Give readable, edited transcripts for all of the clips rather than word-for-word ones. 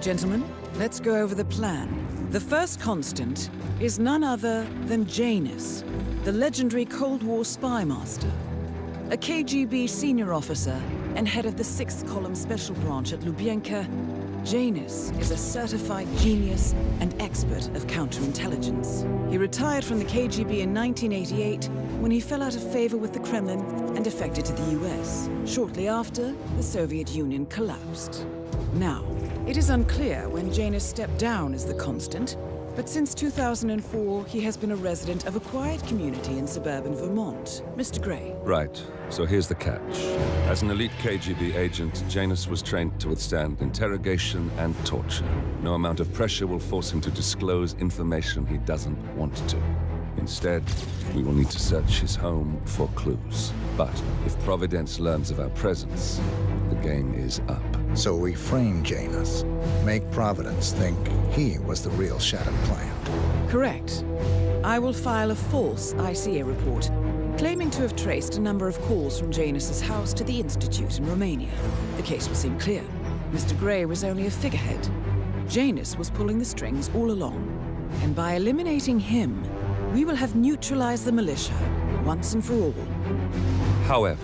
Gentlemen, let's go over the plan. The first constant is none other than Janus, the legendary Cold War spy master. A KGB senior officer and head of the 6th Column Special Branch at Lubyanka, Janus is a certified genius and expert of counterintelligence. He retired from the KGB in 1988 when he fell out of favor with the Kremlin and defected to the US. Shortly after, the Soviet Union collapsed. Now, it is unclear when Janus stepped down as the constant, but since 2004, he has been a resident of a quiet community in suburban Vermont. Mr. Gray. Right. So here's the catch. As an elite KGB agent, Janus was trained to withstand interrogation and torture. No amount of pressure will force him to disclose information he doesn't want to. Instead, we will need to search his home for clues. But if Providence learns of our presence, the game is up. So we frame Janus, make Providence think he was the real shattered plant. Correct. I will file a false ICA report, claiming to have traced a number of calls from Janus's house to the Institute in Romania. The case will seem clear. Mr. Gray was only a figurehead. Janus was pulling the strings all along. And by eliminating him, we will have neutralized the militia, once and for all. However,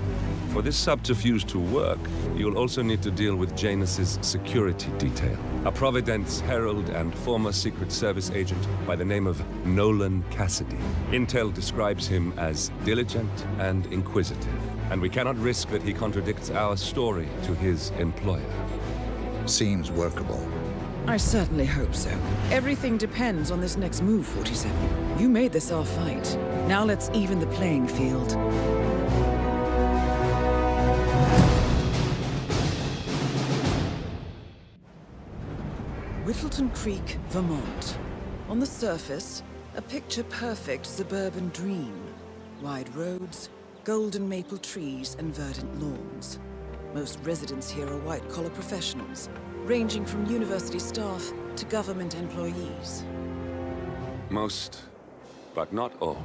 for this subterfuge to work, you'll also need to deal with Janus's security detail. A Providence herald and former Secret Service agent by the name of Nolan Cassidy. Intel describes him as diligent and inquisitive, and we cannot risk that he contradicts our story to his employer. Seems workable. I certainly hope so. Everything depends on this next move, 47. You made this our fight. Now let's even the playing field. Whittleton Creek, Vermont. On the surface, a picture-perfect suburban dream. Wide roads, golden maple trees, and verdant lawns. Most residents here are white-collar professionals, ranging from university staff to government employees. Most, but not all.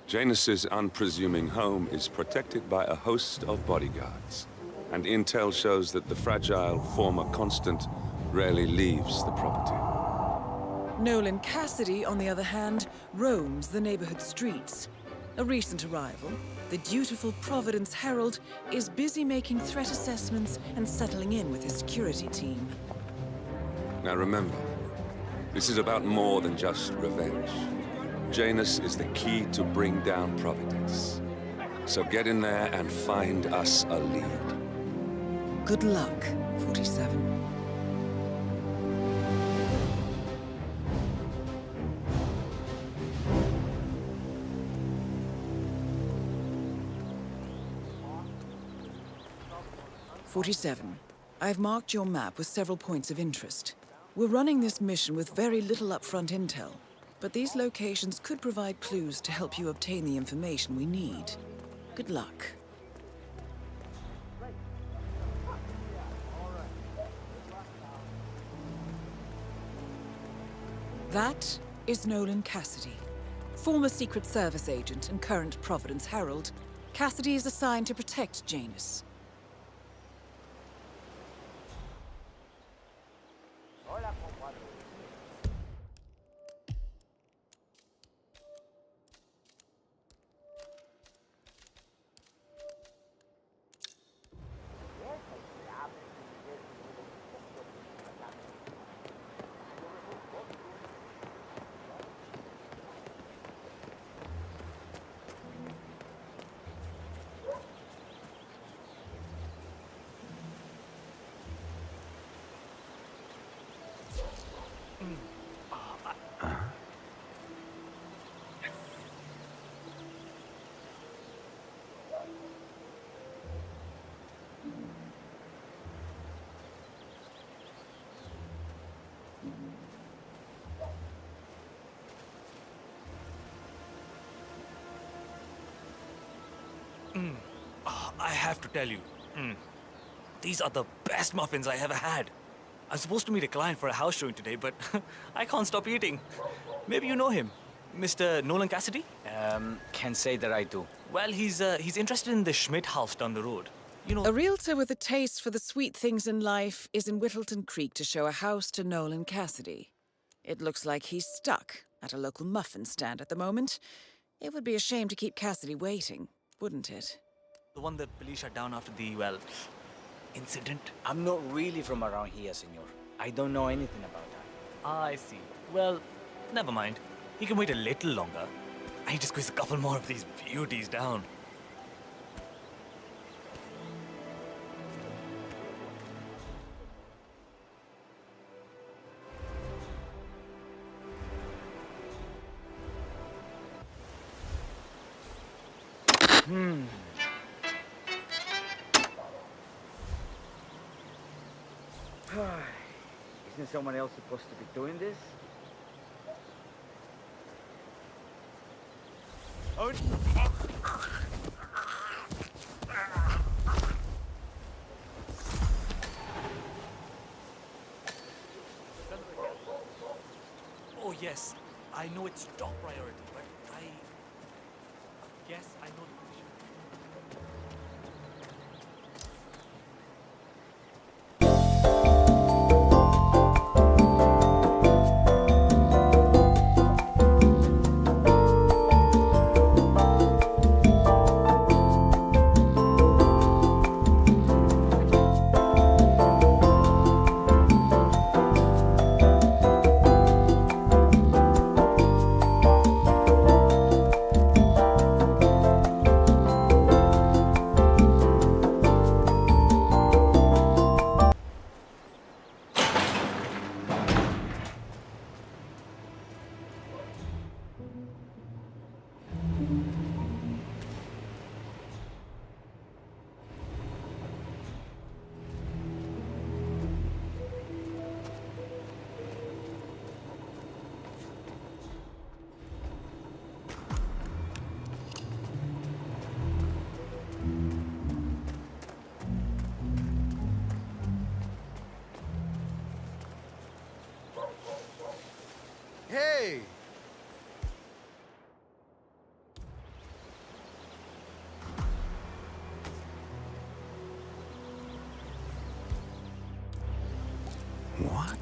Janus's unpresuming home is protected by a host of bodyguards, and intel shows that the fragile former constant rarely leaves the property. Nolan Cassidy, on the other hand, roams the neighborhood streets. A recent arrival, the dutiful Providence Herald is busy making threat assessments and settling in with his security team. Now remember, this is about more than just revenge. Janus is the key to bring down Providence. So get in there and find us a lead. Good luck, 47. I've marked your map with several points of interest. We're running this mission with very little upfront intel, but these locations could provide clues to help you obtain the information we need. Good luck. That is Nolan Cassidy. Former Secret Service agent and current Providence Herald, Cassidy is assigned to protect Janus. I have to tell you, these are the best muffins I ever had. I'm supposed to meet a client for a house showing today, but I can't stop eating. Maybe you know him, Mr. Nolan Cassidy? Can't say that I do. Well, he's interested in the Schmidt house down the road. You know, A realtor with a taste for the sweet things in life is in Whittleton Creek to show a house to Nolan Cassidy. It looks like he's stuck at a local muffin stand at the moment. It would be a shame to keep Cassidy waiting, wouldn't it? the one that police shut down after the, well, incident. I'm not really from around here, senor. I don't know anything about that. I see. Well, never mind. He can wait a little longer. I need to squeeze a couple more of these beauties down. Isn't someone else supposed to be doing this? Oh, yes. I know it's top priority, but I guess I know the position. Hey! What?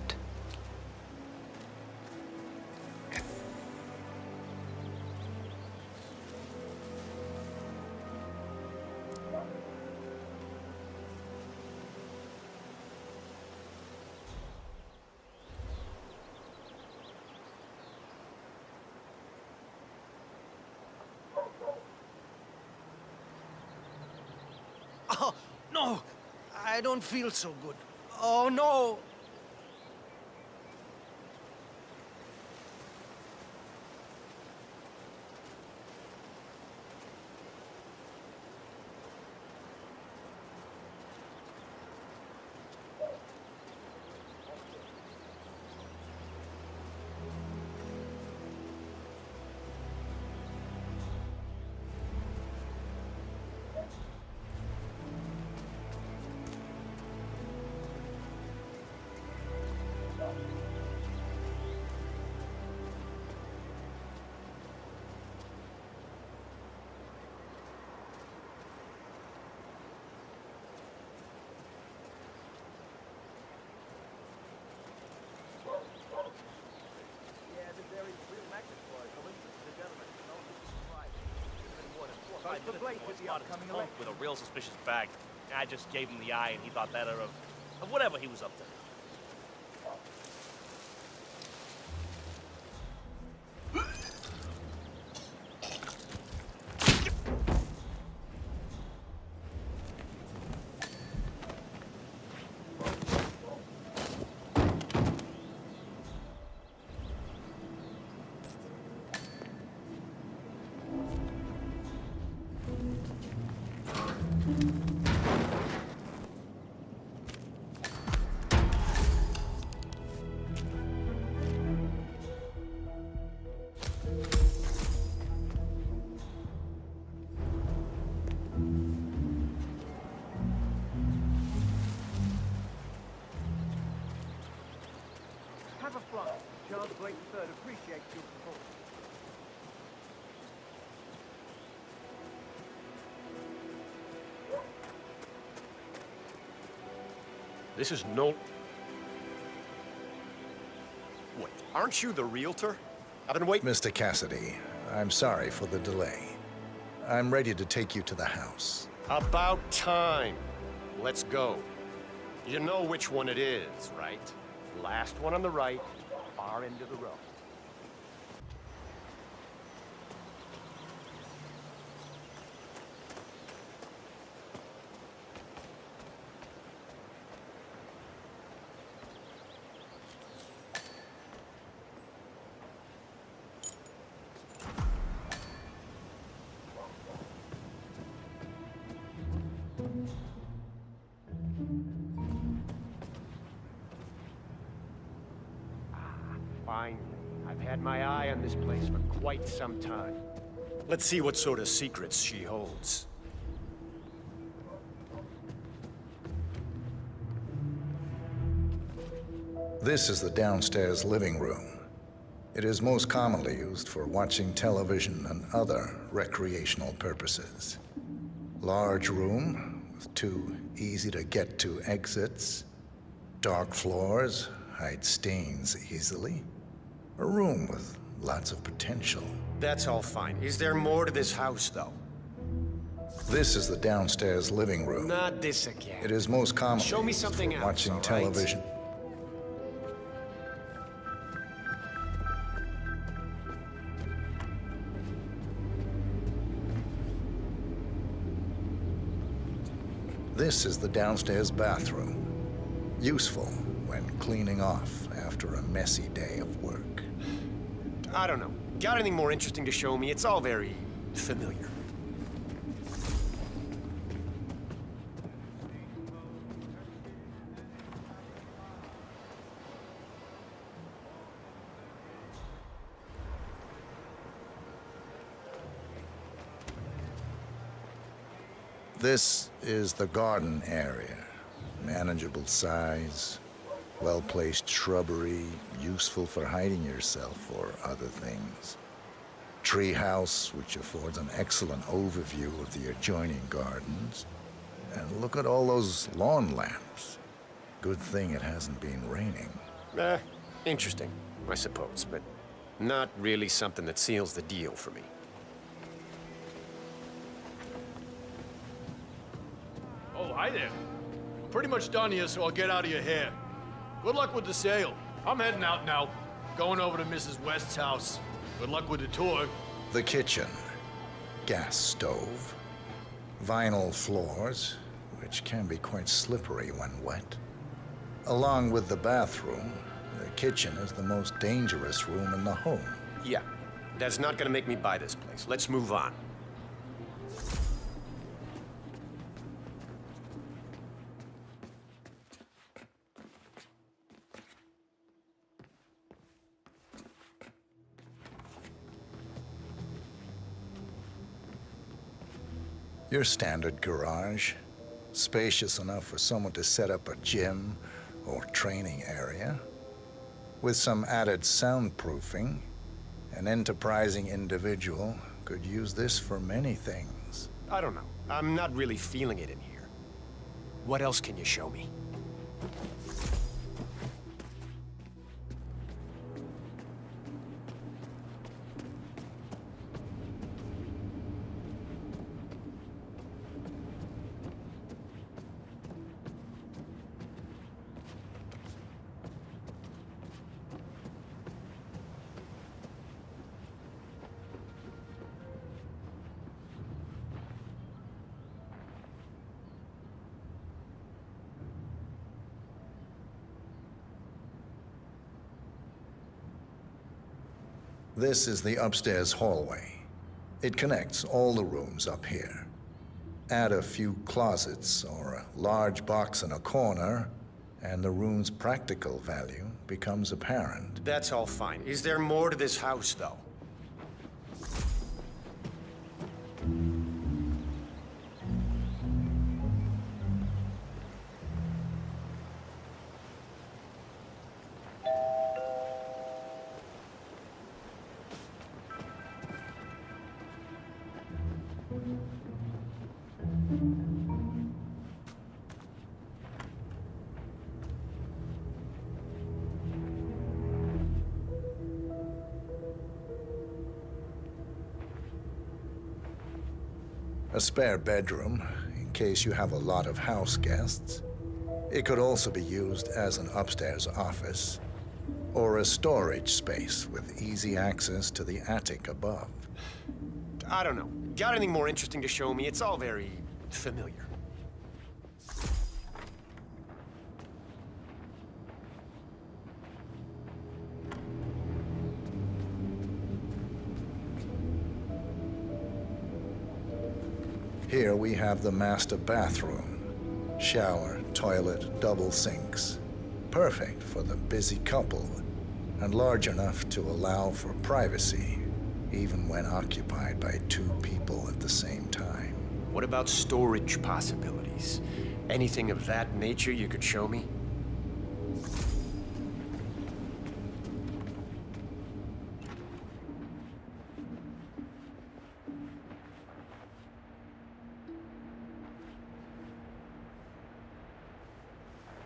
Oh, no! I don't feel so good. Oh, no! With a real suspicious bag. I just gave him the eye and he thought better of whatever he was up to. Have a fly. Charles Blake III appreciates your support. This is no... Wait, aren't you the realtor? I've been waiting... Mr. Cassidy, I'm sorry for the delay. I'm ready to take you to the house. About time. Let's go. You know which one it is, right? Last one on the right, far end of the row. Finally. I've had my eye on this place for quite some time. Let's see what sort of secrets she holds. This is the downstairs living room. It is most commonly used for watching television and other recreational purposes. Large room with 2 easy-to-get-to exits. Dark floors hide stains easily. A room with lots of potential. That's all fine. Is there more to this house, though? This is the downstairs living room. Not this again. It is most commonly Show me used something for else, watching all right? television. This is the downstairs bathroom. Useful when cleaning off after a messy day of work. I don't know. Got anything more interesting to show me? It's all very familiar. This is the garden area. Manageable size, well-placed shrubbery, useful for hiding yourself or other things. Treehouse, which affords an excellent overview of the adjoining gardens. And look at all those lawn lamps. Good thing it hasn't been raining. Interesting, I suppose, but not really something that seals the deal for me. Oh, hi there. I'm pretty much done here, so I'll get out of your hair. Good luck with the sale. I'm heading out now. Going over to Mrs. West's house. Good luck with the tour. The kitchen. Gas stove. Vinyl floors, which can be quite slippery when wet. Along with the bathroom, the kitchen is the most dangerous room in the home. Yeah, that's not gonna make me buy this place. Let's move on. Your standard garage, spacious enough for someone to set up a gym or training area. With some added soundproofing, an enterprising individual could use this for many things. I don't know. I'm not really feeling it in here. What else can you show me? This is the upstairs hallway. It connects all the rooms up here. Add a few closets or a large box in a corner, and the room's practical value becomes apparent. That's all fine. Is there more to this house, though? A spare bedroom, in case you have a lot of house guests. It could also be used as an upstairs office, or a storage space with easy access to the attic above. I don't know. Got anything more interesting to show me? It's all very familiar. Here we have the master bathroom. Shower, toilet, double sinks. Perfect for the busy couple, and large enough to allow for privacy, even when occupied by two people at the same time. What about storage possibilities? Anything of that nature you could show me?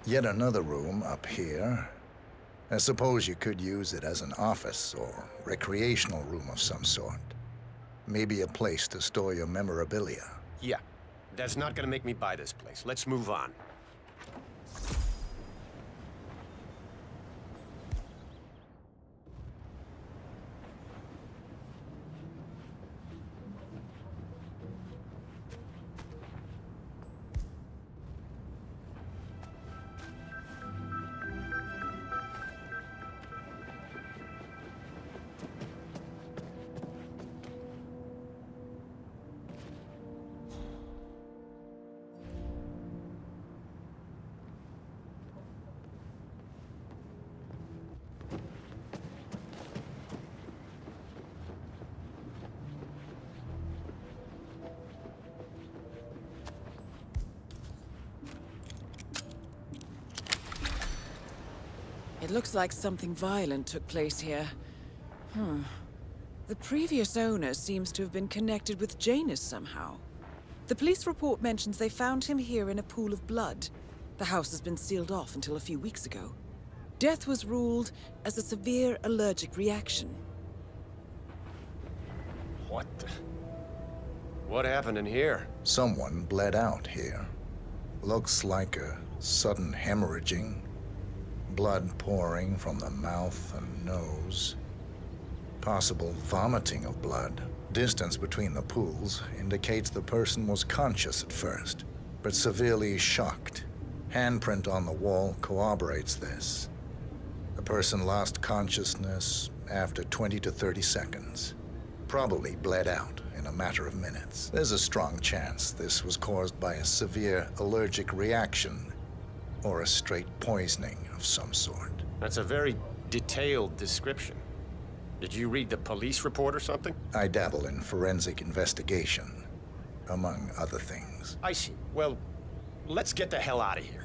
Yet another room up here. I suppose you could use it as an office or recreational room of some sort. Maybe a place to store your memorabilia. Yeah. That's not gonna make me buy this place. Let's move on. It looks like something violent took place here. The previous owner seems to have been connected with Janus somehow. The police report mentions they found him here in a pool of blood. The house has been sealed off until a few weeks ago. Death was ruled as a severe allergic reaction. What the... What happened in here? Someone bled out here. Looks like a sudden hemorrhaging. Blood pouring from the mouth and nose. Possible vomiting of blood. Distance between the pools indicates the person was conscious at first, but severely shocked. Handprint on the wall corroborates this. The person lost consciousness after 20 to 30 seconds. Probably bled out in a matter of minutes. There's a strong chance this was caused by a severe allergic reaction or a straight poisoning of some sort. That's a very detailed description. Did you read the police report or something? I dabble in forensic investigation, among other things. I see. Well, let's get the hell out of here.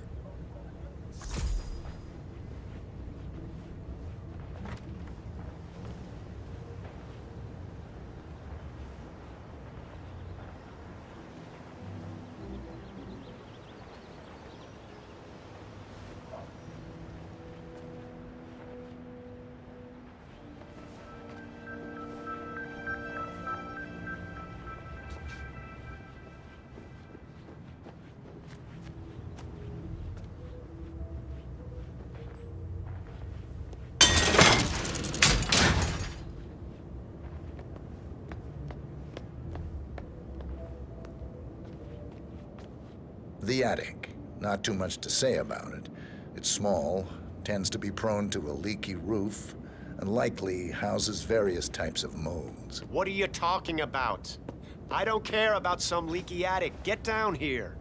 The attic. Not too much to say about it. It's small, tends to be prone to a leaky roof, and likely houses various types of molds. What are you talking about? I don't care about some leaky attic. Get down here.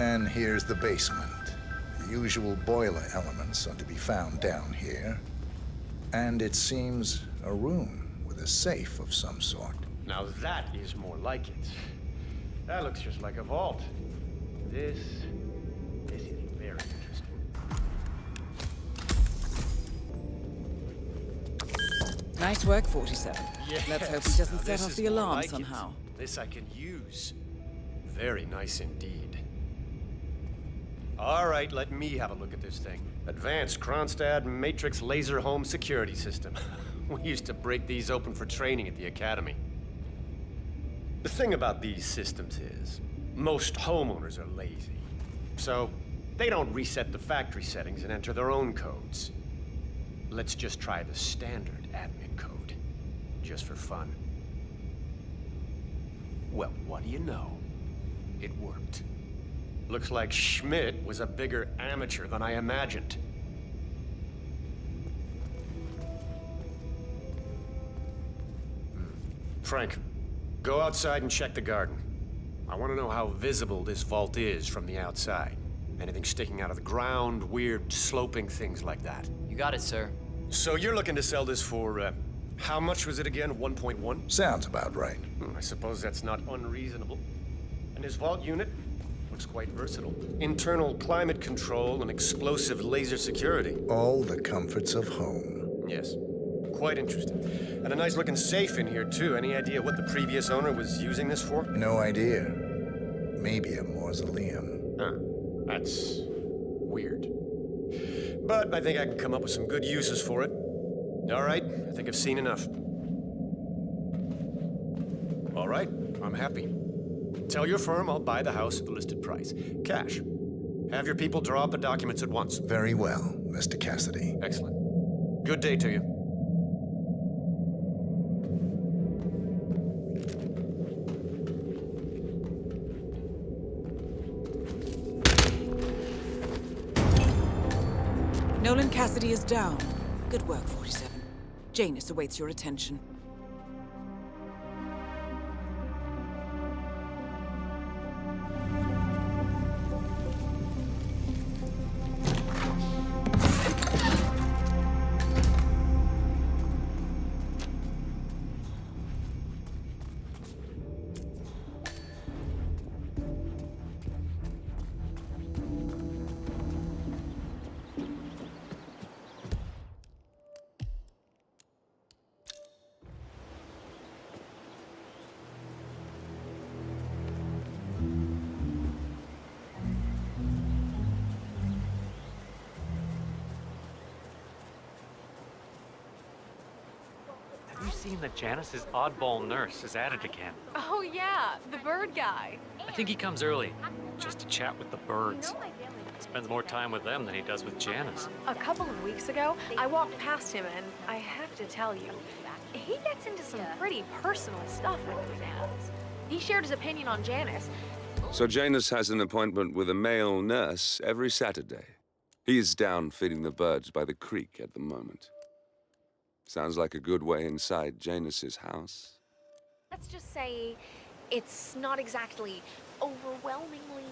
And here's the basement. The usual boiler elements are to be found down here. And it seems a room with a safe of some sort. Now that is more like it. That looks just like a vault. This is very interesting. Nice work, 47. Let's hope he doesn't set off the alarm somehow. This I can use. Very nice indeed. All right, let me have a look at this thing. Advanced Kronstadt Matrix Laser Home Security System. We used to break these open for training at the academy. The thing about these systems is, most homeowners are lazy. So, they don't reset the factory settings and enter their own codes. Let's just try the standard admin code, just for fun. Well, what do you know? It worked. Looks like Schmidt was a bigger amateur than I imagined. Frank, go outside and check the garden. I want to know how visible this vault is from the outside. Anything sticking out of the ground, weird sloping things like that. You got it, sir. So you're looking to sell this for, how much was it again? 1.1? Sounds about right. I suppose that's not unreasonable. And his vault unit looks quite versatile. Internal climate control and explosive laser security. All the comforts of home. Yes, quite interesting. And a nice looking safe in here too. Any idea what the previous owner was using this for? No idea. Maybe a mausoleum. Huh, that's weird. But I think I can come up with some good uses for it. All right, I think I've seen enough. All right, I'm happy. Tell your firm I'll buy the house at the listed price. Cash. Have your people draw up the documents at once. Very well, Mr. Cassidy. Excellent. Good day to you. Nolan Cassidy is down. Good work, 47. Janus awaits your attention. Have you seen that Janice's oddball nurse is at it again? Oh yeah, the bird guy. I think he comes early, just to chat with the birds. Spends more time with them than he does with Janice. A couple of weeks ago, I walked past him and I have to tell you, he gets into some pretty personal stuff with the fans. He shared his opinion on Janice. So Janus has an appointment with a male nurse every Saturday. He's down feeding the birds by the creek at the moment. Sounds like a good way inside Janus's house. Let's just say it's not exactly overwhelmingly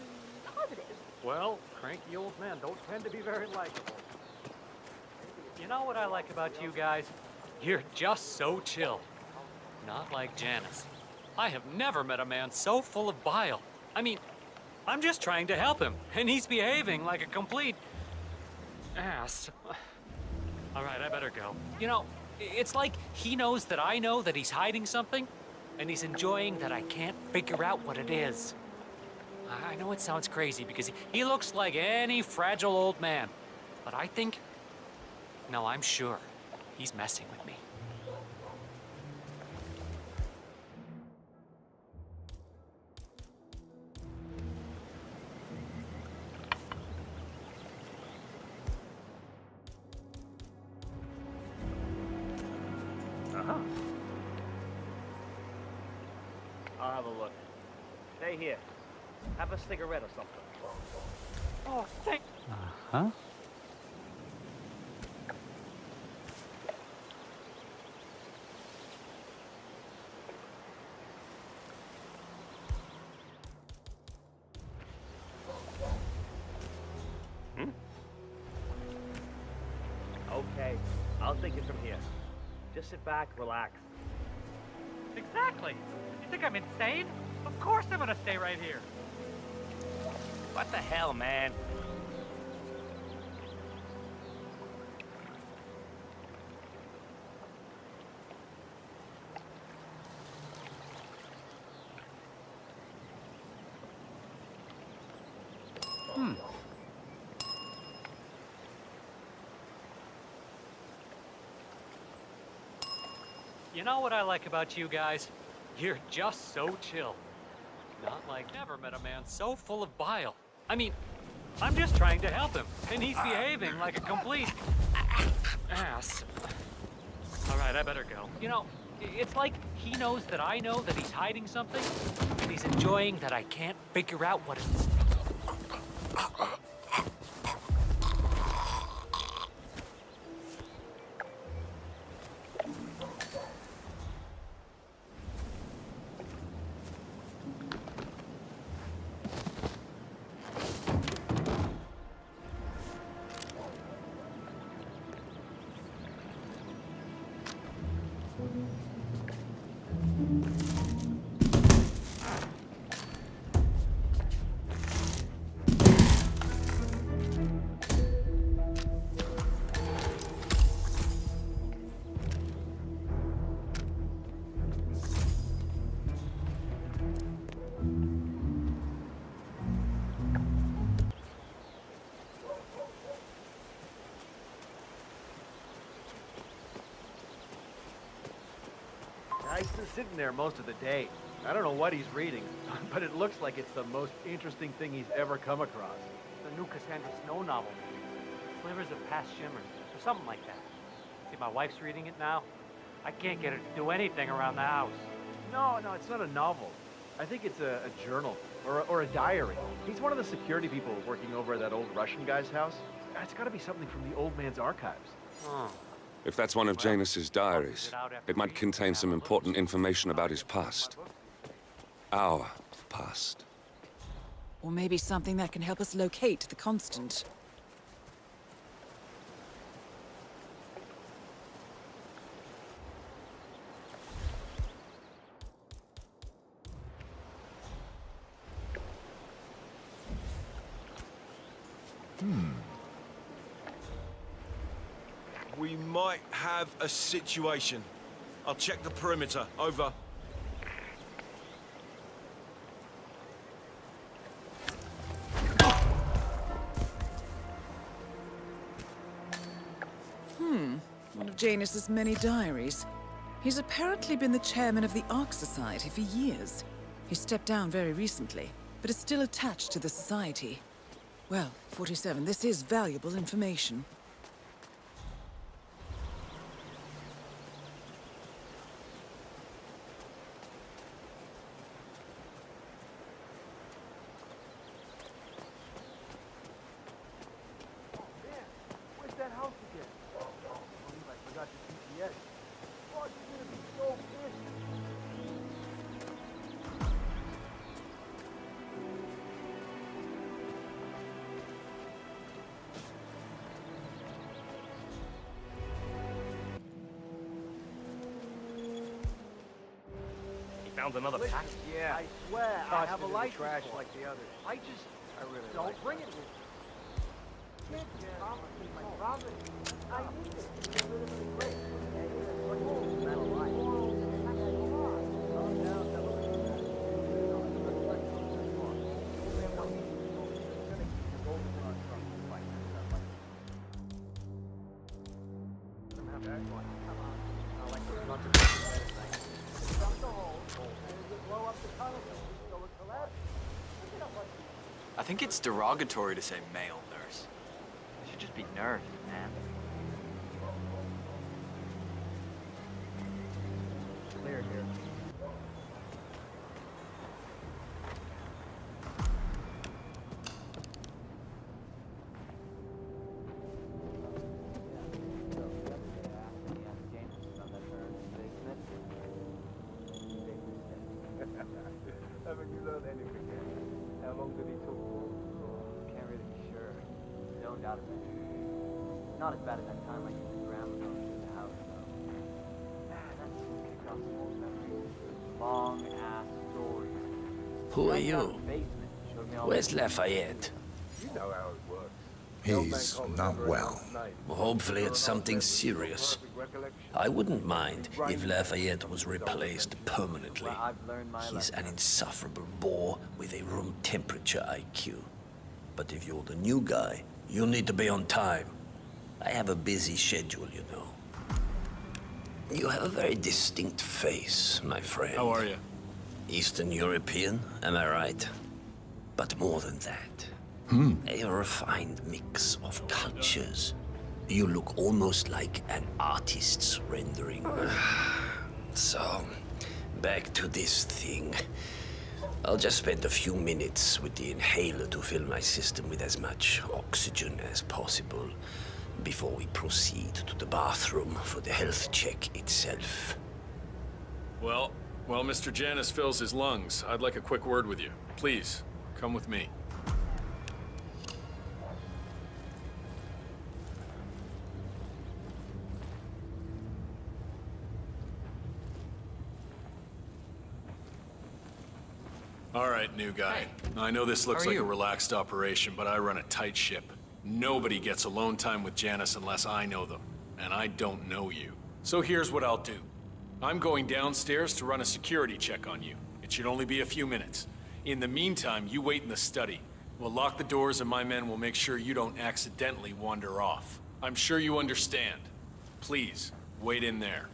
positive. Well, cranky old men don't tend to be very likable. You know what I like about you guys? You're just so chill. Not like Janice. I have never met a man so full of bile. I mean, I'm just trying to help him, and he's behaving like a complete ass. All right, I better go. You know, it's like he knows that I know that he's hiding something, and he's enjoying that I can't figure out what it is. I know it sounds crazy because he looks like any fragile old man, but I think, no, I'm sure he's messing with me. I'll have a look. Stay here. Have a cigarette or something. Oh, thank... Uh-huh. I'll take it from here. Just sit back, relax. Exactly. You think I'm insane? Of course I'm gonna stay right here. What the hell, man? You know what I like about you guys? You're just so chill. Not like never met a man so full of bile. I mean, I'm just trying to help him, and he's behaving like a complete ass. All right, I better go. You know, it's like he knows that I know that he's hiding something, and he's enjoying that I can't figure out what it is. He's just sitting there most of the day. I don't know what he's reading, but it looks like it's the most interesting thing he's ever come across. The new Cassandra Snow novel. Slivers of Past Shimmers, or something like that. See, my wife's reading it now. I can't get her to do anything around the house. No, it's not a novel. I think it's a journal, or a diary. He's one of the security people working over at that old Russian guy's house. It's gotta be something from the old man's archives. Oh. If that's one of Janus's diaries, it might contain some important information about his past. Our past. Or maybe something that can help us locate the Constant. We might have a situation. I'll check the perimeter. Over. One of Janus's many diaries. He's apparently been the chairman of the Ark Society for years. He stepped down very recently, but is still attached to the society. Well, 47, this is valuable information. Where's that house again? I believe I forgot the GPS. Oh, you're gonna be so pissed. He found another pack. Yeah, I swear I have a license trash like the others. I really don't bring it with me. Can't complicate my problem. I need it. It's a little bit great. I think it's derogatory to say male nurse. It should just be nurse, man. Clear here. Haven't you learned anything yet? How long did he talk for? Oh, can't really be sure. Zoned out a bit. Not as bad as that time I used the grammar. Who are you? Where's Lafayette? He's not well. Well, hopefully it's something serious. I wouldn't mind if Lafayette was replaced permanently. He's an insufferable bore with a room temperature IQ. But if you're the new guy, you'll need to be on time. I have a busy schedule, you know. You have a very distinct face, my friend. How are you? Eastern European, am I right? But more than that. A refined mix of cultures. You look almost like an artist's rendering. So, back to this thing. I'll just spend a few minutes with the inhaler to fill my system with as much oxygen as possible before we proceed to the bathroom for the health check itself. Well, while Mr. Janus fills his lungs, I'd like a quick word with you. Please, come with me. All right, new guy. Hey. I know this looks How are like a you? relaxed operation, but I run a tight ship. Nobody gets alone time with Janus unless I know them, and I don't know you. So here's what I'll do. I'm going downstairs to run a security check on you. It should only be a few minutes. In the meantime, you wait in the study. We'll lock the doors and my men will make sure you don't accidentally wander off. I'm sure you understand. Please, wait in there.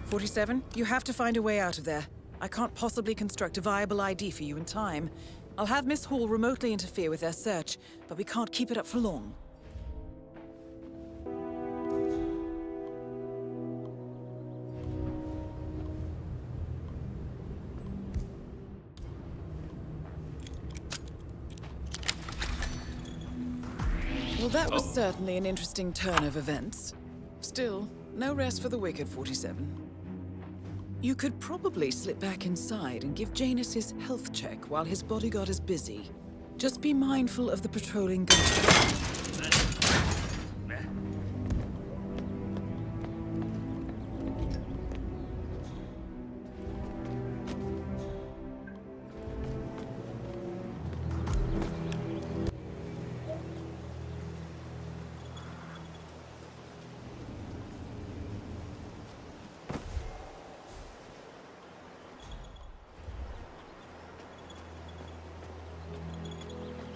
47, you have to find a way out of there. I can't possibly construct a viable ID for you in time. I'll have Miss Hall remotely interfere with their search, but we can't keep it up for long. Well, that was certainly an interesting turn of events. Still, no rest for the wicked, 47. You could probably slip back inside and give Janus his health check while his bodyguard is busy. Just be mindful of the patrolling guard.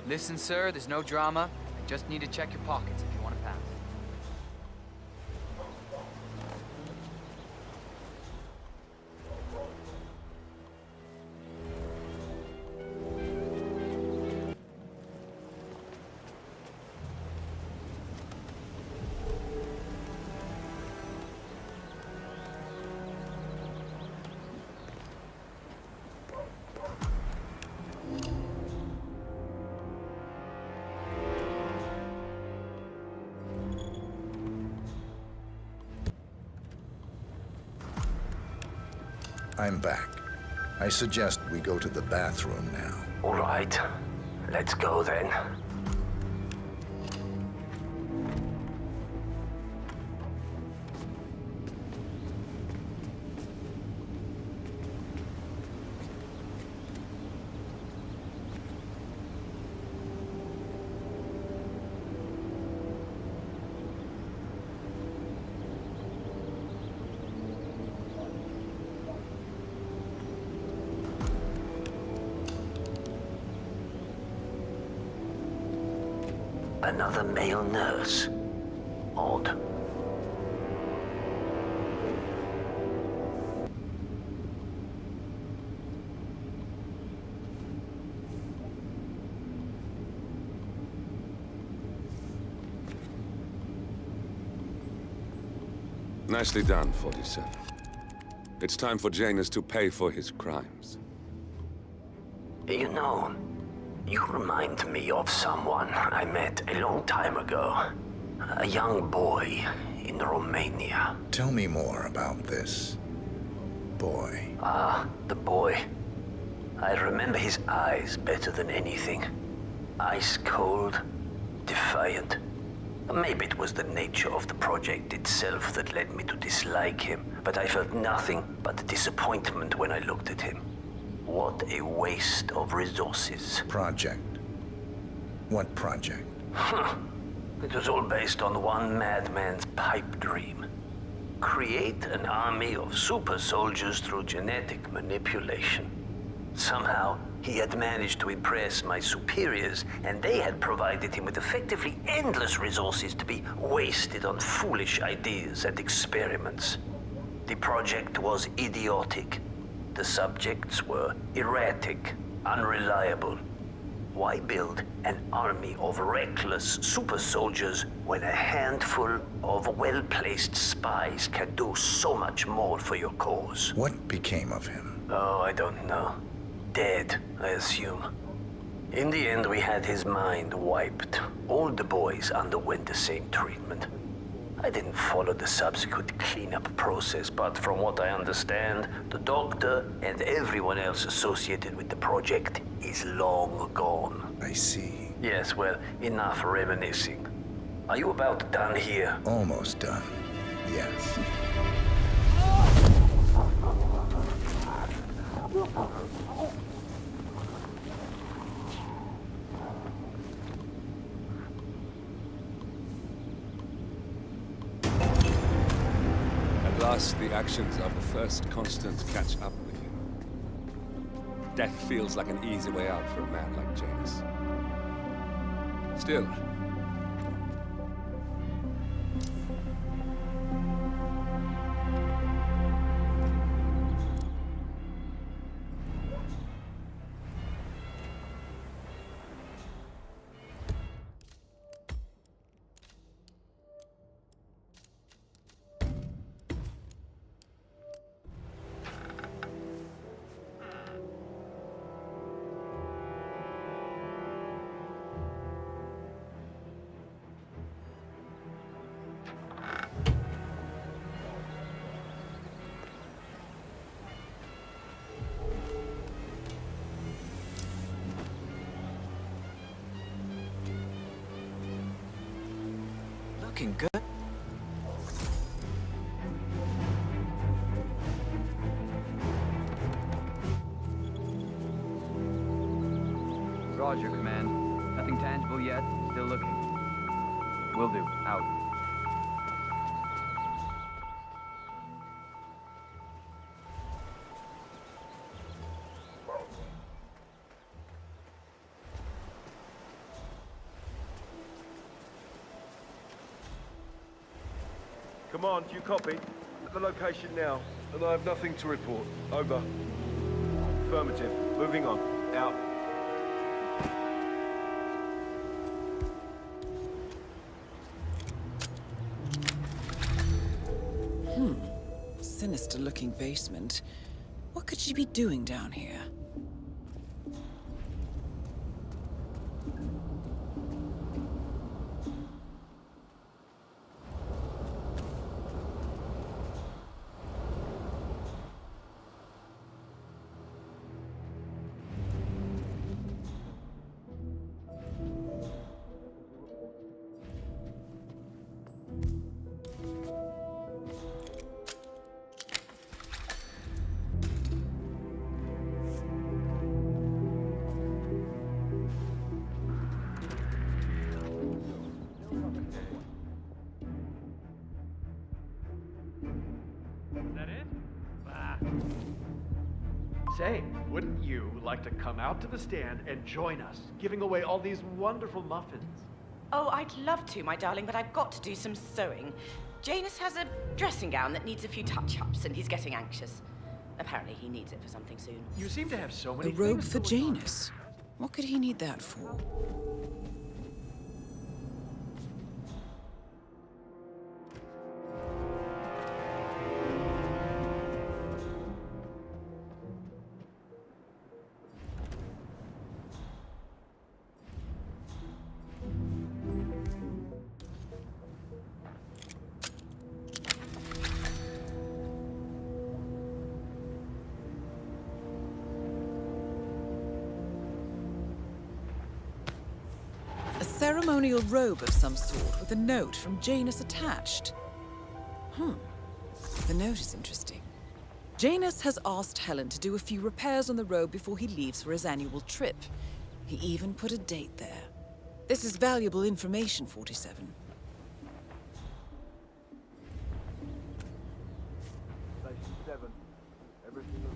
Listen, sir, there's no drama. I just need to check your pockets if you want to pass. I'm back. I suggest we go to the bathroom now. All right, let's go then. Another male nurse. Odd. Nicely done, 47. It's time for Janus to pay for his crimes. You know, you remind me of someone I met a long time ago. A young boy in Romania. Tell me more about this boy. Ah, the boy. I remember his eyes better than anything. Ice cold, defiant. Maybe it was the nature of the project itself that led me to dislike him, but I felt nothing but disappointment when I looked at him. What a waste of resources. Project? What project? It was all based on one madman's pipe dream. Create an army of super soldiers through genetic manipulation. Somehow, he had managed to impress my superiors, and they had provided him with effectively endless resources to be wasted on foolish ideas and experiments. The project was idiotic. The subjects were erratic, unreliable. Why build an army of reckless super soldiers when a handful of well-placed spies can do so much more for your cause? What became of him? Oh, I don't know. Dead, I assume. In the end, we had his mind wiped. All the boys underwent the same treatment. I didn't follow the subsequent cleanup process, but from what I understand, the doctor and everyone else associated with the project is long gone. I see. Yes, well, enough reminiscing. Are you about done here? Almost done. Yes. At last, the actions of the first constant catch up with him. Death feels like an easy way out for a man like Janus. Still, Looking good. Roger, Command. Nothing tangible yet. Still looking. Will do. Out. Command, you copy? At the location now, and I have nothing to report. Over. Affirmative. Moving on. Out. Sinister-looking basement. What could she be doing down here? Say, wouldn't you like to come out to the stand and join us, giving away all these wonderful muffins? Oh, I'd love to, my darling, but I've got to do some sewing. Janus has a dressing gown that needs a few touch-ups, and he's getting anxious. Apparently he needs it for something soon. You seem to have so many A robe things for going on. Janus. What could he need that for? ceremonial robe of some sort with a note from Janus attached. The note is interesting. Janus has asked Helen to do a few repairs on the robe before he leaves for his annual trip. He even put a date there. This is valuable information, 47. Station 7. Everything looks...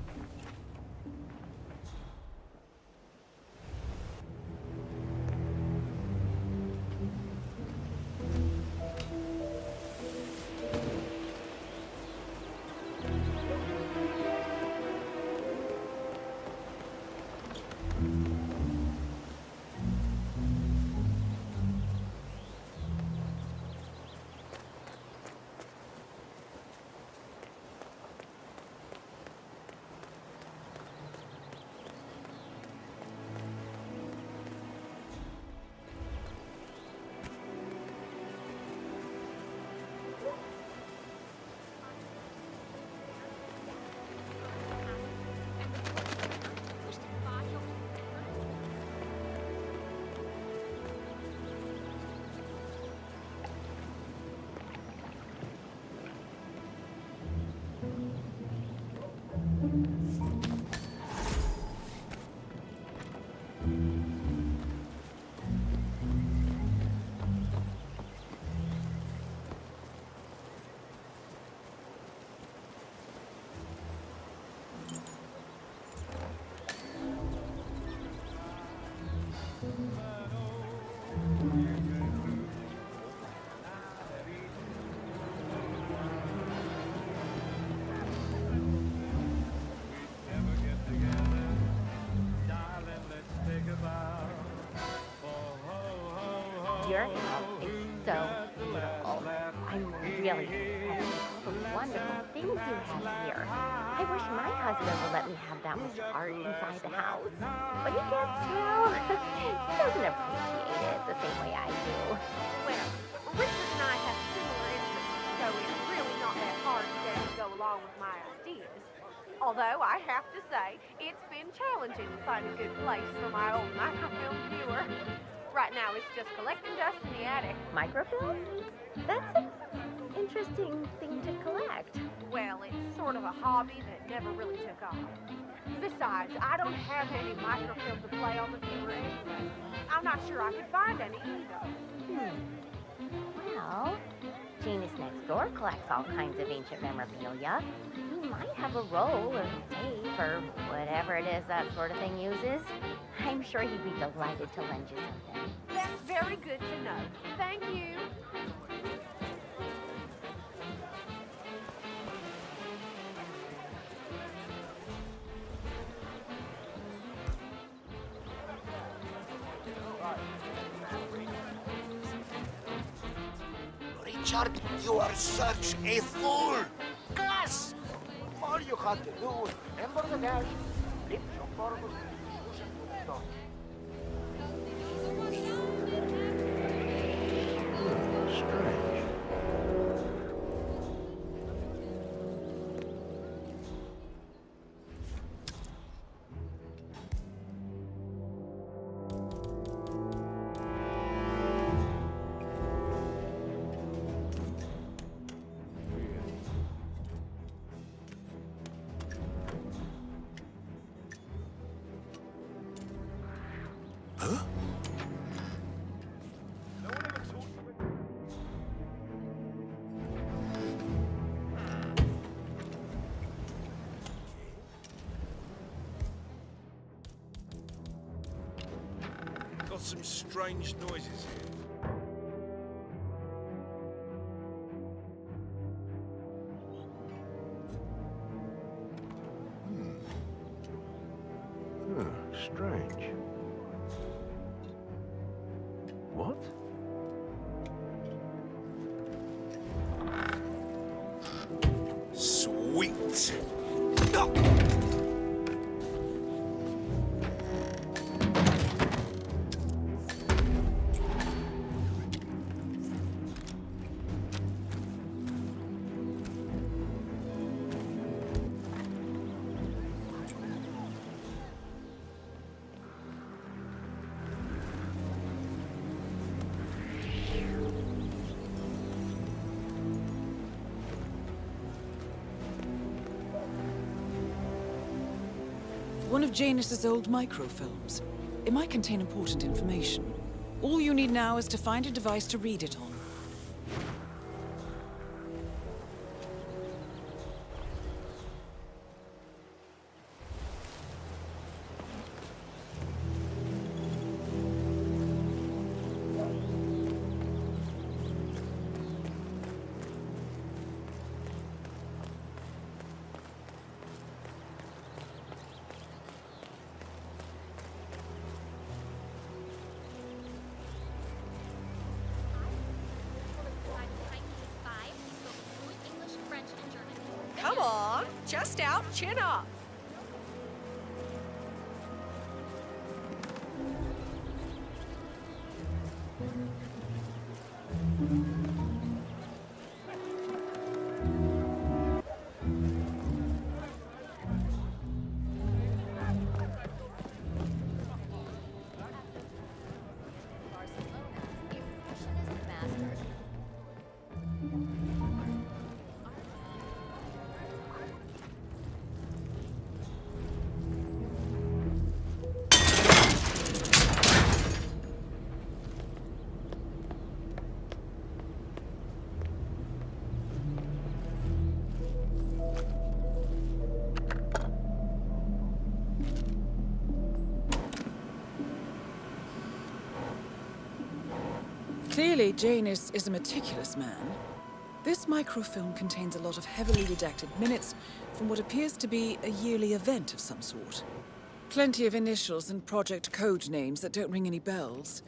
Your house is so beautiful. I'm really impressed with all the wonderful things you have here. I wish my husband would let me have that much art inside the house. But he gets, well, he doesn't appreciate it the same way I do. Well, Richard and I have similar interests, so it's really not that hard today to go along with my ideas. Although, I have to say, it's been challenging to find a good place for my old microfilm viewer. Right now, it's just collecting dust in the attic. Microfilm? That's an interesting thing to collect. Well, it's sort of a hobby that never really took off. Besides, I don't have any microfilm to play on the viewer anyway. I'm not sure I could find any either. Well, Janus next door collects all kinds of ancient memorabilia. He might have a roll or tape or whatever it is that sort of thing uses. I'm sure he'd be delighted to lend you something. That's very good to know. Thank you. Richard, you are such a fool! Gus! All you had to do was remember the dash, flip your forward, push it to the top. Strange. Got some strange noises here. Strange. What? Sweet! one of Janus's old microfilms. It might contain important information. All you need now is to find a device to read it on. Come on, chest out, chin up. Clearly, Janus is a meticulous man. This microfilm contains a lot of heavily redacted minutes from what appears to be a yearly event of some sort. Plenty of initials and project code names that don't ring any bells.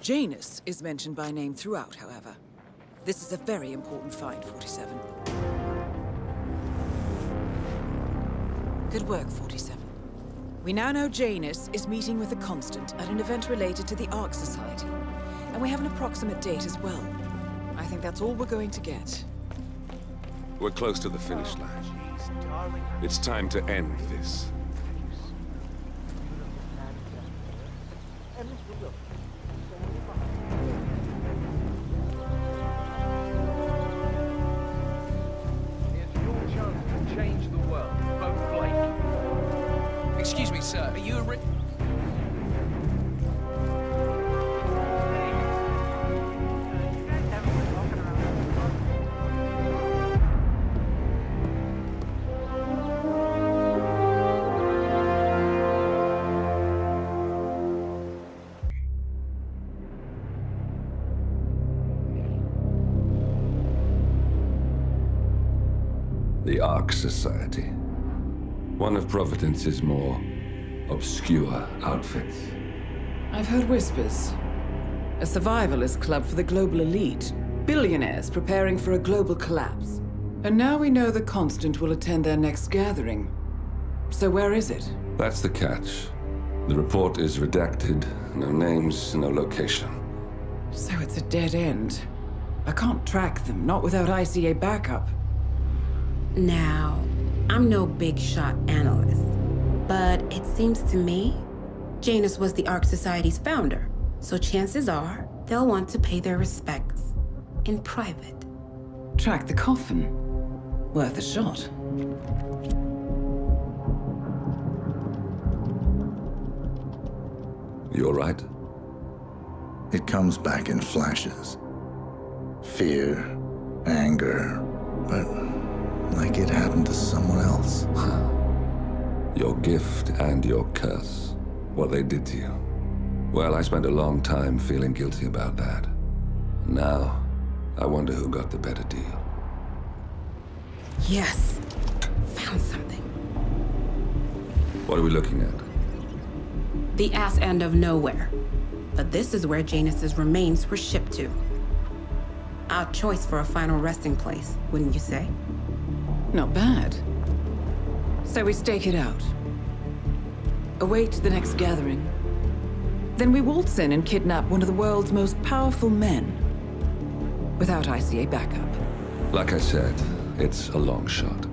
Janus is mentioned by name throughout, however. This is a very important find, 47. Good work, 47. We now know Janus is meeting with the Constant at an event related to the Ark Society. And we have an approximate date as well. I think that's all we're going to get. We're close to the finish line. It's time to end this. It's your chance to change the world. Vote Blake. Excuse me, sir. Are you a The Ark Society. One of Providence's more obscure outfits. I've heard whispers. A survivalist club for the global elite. Billionaires preparing for a global collapse. And now we know the Constant will attend their next gathering. So where is it? That's the catch. The report is redacted. No names, no location. So it's a dead end. I can't track them, not without ICA backup. Now, I'm no big shot analyst, but it seems to me Janus was the Ark Society's founder, so chances are they'll want to pay their respects in private. Track the coffin. Worth a shot. You all right? It comes back in flashes. Fear, anger, but like it happened to someone else. Your gift and your curse. What they did to you. Well, I spent a long time feeling guilty about that. Now, I wonder who got the better deal. Yes, found something. What are we looking at? The ass end of nowhere. But this is where Janus's remains were shipped to. Our choice for a final resting place, wouldn't you say? Not bad. So we stake it out. Await the next gathering. Then we waltz in and kidnap one of the world's most powerful men. Without ICA backup. Like I said, it's a long shot.